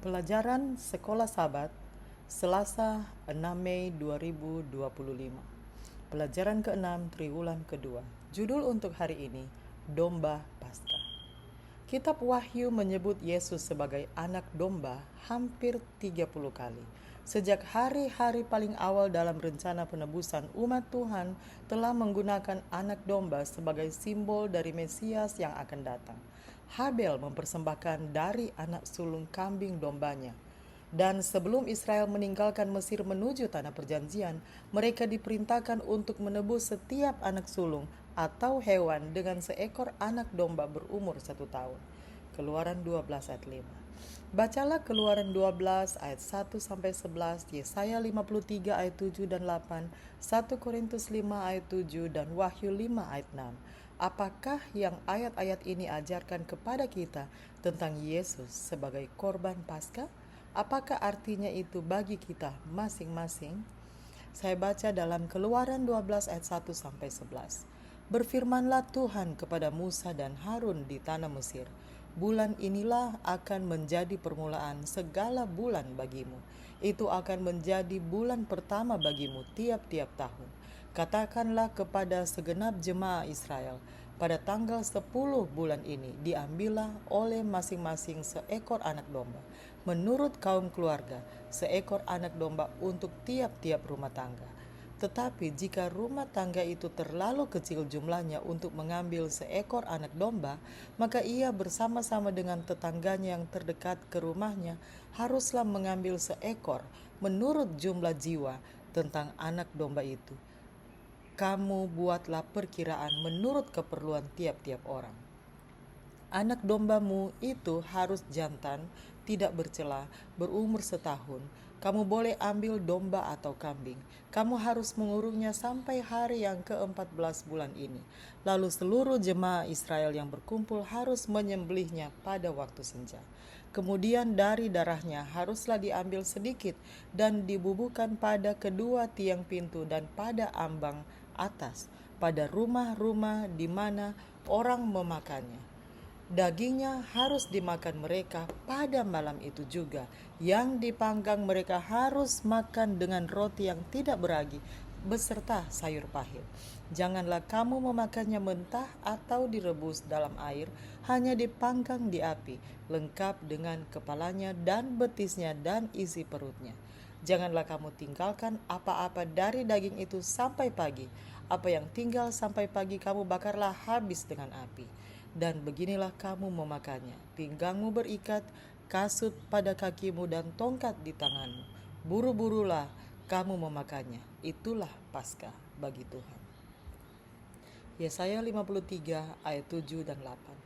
Pelajaran Sekolah Sabat, Selasa 6 Mei 2025. Pelajaran ke-6 triwulan kedua. Judul untuk hari ini, Domba Paskah. Kitab Wahyu menyebut Yesus sebagai anak domba hampir 30 kali. Sejak hari-hari paling awal dalam rencana penebusan, umat Tuhan telah menggunakan anak domba sebagai simbol dari Mesias yang akan datang. Habel mempersembahkan dari anak sulung kambing dombanya. Dan sebelum Israel meninggalkan Mesir menuju tanah perjanjian, mereka diperintahkan untuk menebus setiap anak sulung atau hewan dengan seekor anak domba berumur 1 tahun. Keluaran 12 ayat 5. Bacalah Keluaran 12 ayat 1-11, Yesaya 53 ayat 7 dan 8, 1 Korintus 5 ayat 7 dan Wahyu 5 ayat 6. Apakah yang ayat-ayat ini ajarkan kepada kita tentang Yesus sebagai korban Paskah? Apakah artinya itu bagi kita masing-masing? Saya baca dalam Keluaran 12 ayat 1-11. Berfirmanlah Tuhan kepada Musa dan Harun di tanah Mesir, bulan inilah akan menjadi permulaan segala bulan bagimu. Itu akan menjadi bulan pertama bagimu tiap-tiap tahun. Katakanlah kepada segenap jemaah Israel, pada tanggal 10 bulan ini diambillah oleh masing-masing seekor anak domba, menurut kaum keluarga, seekor anak domba untuk tiap-tiap rumah tangga. Tetapi jika rumah tangga itu terlalu kecil jumlahnya untuk mengambil seekor anak domba, maka ia bersama-sama dengan tetangganya yang terdekat ke rumahnya haruslah mengambil seekor menurut jumlah jiwa tentang anak domba itu. Kamu buatlah perkiraan menurut keperluan tiap-tiap orang. Anak dombamu itu harus jantan, tidak bercela, berumur 1 tahun. Kamu boleh ambil domba atau kambing. Kamu harus mengurungnya sampai hari yang ke-14 bulan ini. Lalu seluruh jemaah Israel yang berkumpul harus menyembelihnya pada waktu senja. Kemudian dari darahnya haruslah diambil sedikit dan dibubuhkan pada kedua tiang pintu dan pada ambang atas, pada rumah-rumah di mana orang memakannya. Dagingnya harus dimakan mereka pada malam itu juga. Yang dipanggang mereka harus makan dengan roti yang tidak beragi beserta sayur pahit. Janganlah kamu memakannya mentah atau direbus dalam air, hanya dipanggang di api, lengkap dengan kepalanya dan betisnya dan isi perutnya. Janganlah kamu tinggalkan apa-apa dari daging itu sampai pagi. Apa yang tinggal sampai pagi kamu bakarlah habis dengan api. Dan beginilah kamu memakannya, pinggangmu berikat, kasut pada kakimu dan tongkat di tanganmu. Buru-burulah kamu memakannya, itulah Paskah bagi Tuhan. Yesaya 53 ayat 7 dan 8.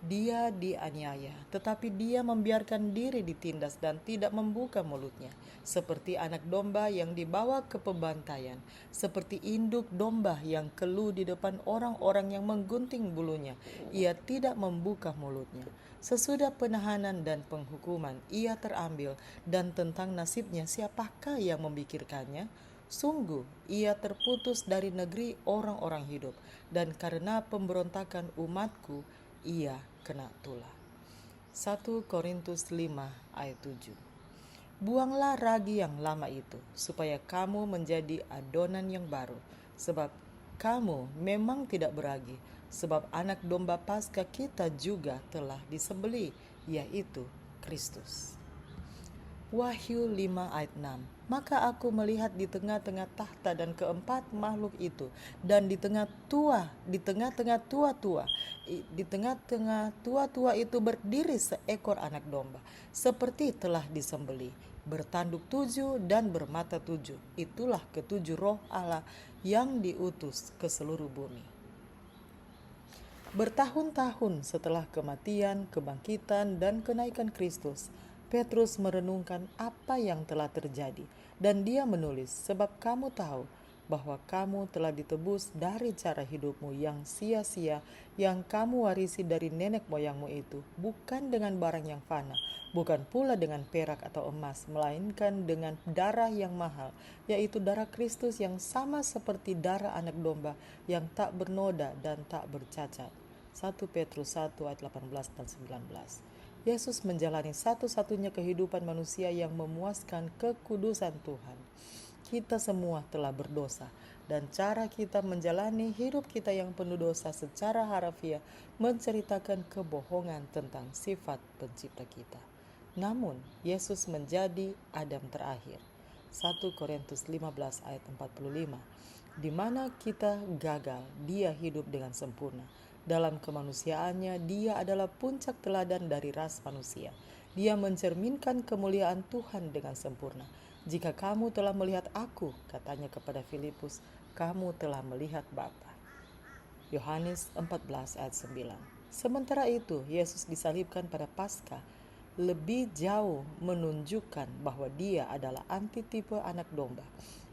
Dia dianiaya, tetapi dia membiarkan diri ditindas dan tidak membuka mulutnya. Seperti anak domba yang dibawa ke pembantaian, seperti induk domba yang keluh di depan orang-orang yang menggunting bulunya, ia tidak membuka mulutnya. Sesudah penahanan dan penghukuman, ia terambil, dan tentang nasibnya siapakah yang memikirkannya? Sungguh, ia terputus dari negeri orang-orang hidup, dan karena pemberontakan umatku, ia kena tulah. 1 Korintus 5 ayat 7. Buanglah ragi yang lama itu, supaya kamu menjadi adonan yang baru, sebab kamu memang tidak beragi, sebab anak domba Paskah kita juga telah disembelih, yaitu Kristus. Wahyu 5 ayat 6. Maka aku melihat di tengah-tengah tahta dan keempat makhluk itu, dan di tengah-tengah tua-tua itu berdiri seekor anak domba, seperti telah disembelih, bertanduk 7 dan bermata 7. Itulah ketujuh roh Allah yang diutus ke seluruh bumi. Bertahun-tahun setelah kematian, kebangkitan, dan kenaikan Kristus, Petrus merenungkan apa yang telah terjadi, dan dia menulis, sebab kamu tahu bahwa kamu telah ditebus dari cara hidupmu yang sia-sia yang kamu warisi dari nenek moyangmu itu, bukan dengan barang yang fana, bukan pula dengan perak atau emas, melainkan dengan darah yang mahal, yaitu darah Kristus yang sama seperti darah anak domba yang tak bernoda dan tak bercacat. 1 Petrus 1 ayat 18 dan 19. Yesus menjalani satu-satunya kehidupan manusia yang memuaskan kekudusan Tuhan. Kita semua telah berdosa, dan cara kita menjalani hidup kita yang penuh dosa secara harafiah menceritakan kebohongan tentang sifat pencipta kita. Namun, Yesus menjadi Adam terakhir. 1 Korintus 15 ayat 45. Di mana kita gagal, dia hidup dengan sempurna. Dalam kemanusiaannya, dia adalah puncak teladan dari ras manusia. Dia mencerminkan kemuliaan Tuhan dengan sempurna. Jika kamu telah melihat aku, katanya kepada Filipus, kamu telah melihat Bapa. Yohanes 14 ayat 9. Sementara itu, Yesus disalibkan pada Paskah lebih jauh menunjukkan bahwa dia adalah antitipe anak domba.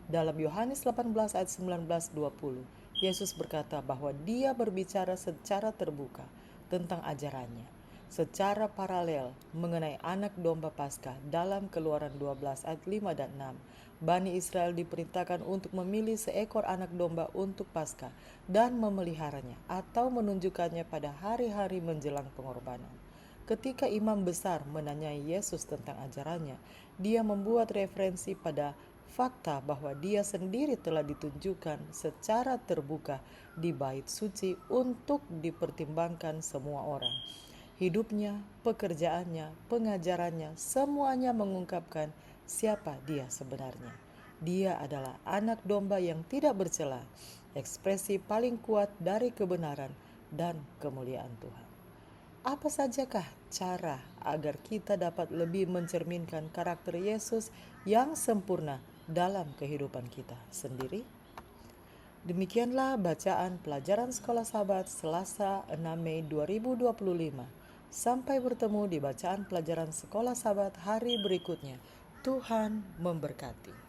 Dalam Yohanes 18 ayat 19-20, Yesus berkata bahwa dia berbicara secara terbuka tentang ajarannya, secara paralel mengenai anak domba Paskah. Dalam Keluaran 12 ayat 5 dan 6, Bani Israel diperintahkan untuk memilih seekor anak domba untuk Paskah dan memeliharanya atau menunjukkannya pada hari-hari menjelang pengorbanan. Ketika imam besar menanyai Yesus tentang ajarannya, dia membuat referensi pada fakta bahwa dia sendiri telah ditunjukkan secara terbuka di bait suci untuk dipertimbangkan semua orang. Hidupnya, pekerjaannya, pengajarannya, semuanya mengungkapkan siapa dia sebenarnya. Dia adalah anak domba yang tidak bercela, ekspresi paling kuat dari kebenaran dan kemuliaan Tuhan. Apa sajakah cara agar kita dapat lebih mencerminkan karakter Yesus yang sempurna dalam kehidupan kita sendiri? Demikianlah bacaan pelajaran Sekolah Sahabat Selasa 6 Mei 2025. Sampai bertemu di bacaan pelajaran Sekolah Sahabat hari berikutnya. Tuhan memberkati.